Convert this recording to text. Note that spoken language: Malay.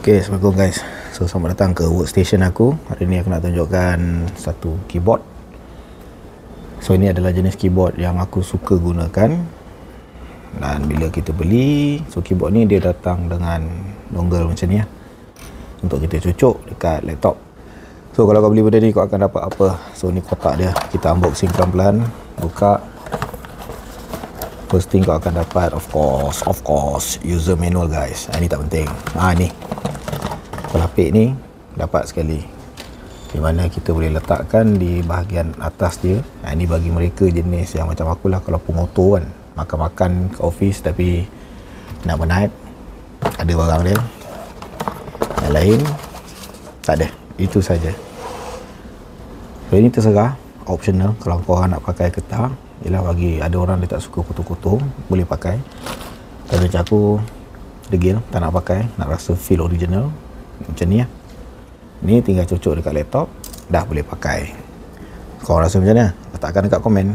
Okay, Assalamualaikum guys. So selamat datang ke workstation aku. Hari ni aku nak tunjukkan satu keyboard. So ini adalah jenis keyboard yang aku suka gunakan. Dan bila kita beli, so keyboard ni dia datang dengan dongle macam ni lah, untuk kita cucuk dekat laptop. So kalau kau beli benda ni, kau akan dapat apa? So ni kotak dia. Kita unboxing pelan-pelan, buka. First thing kau akan dapat, of course, user manual guys. Ini tak penting. Ni pelapik ni dapat sekali, di mana kita boleh letakkan di bahagian atas dia. Ini bagi mereka jenis yang macam aku lah, kalau pengotor kan, makan-makan ke office tapi nak penat, ada barang dia. Yang lain tak ada, itu saja. So ini terserah, optional kalau korang nak pakai ke tak. Yelah, bagi ada orang dia tak suka kotor-kotor, boleh pakai. Tapi macam aku degil, tak nak pakai, nak rasa feel original macam ni lah. Ni tinggal cucuk dekat laptop, dah boleh pakai. Korang rasa macam mana? Letakkan dekat komen.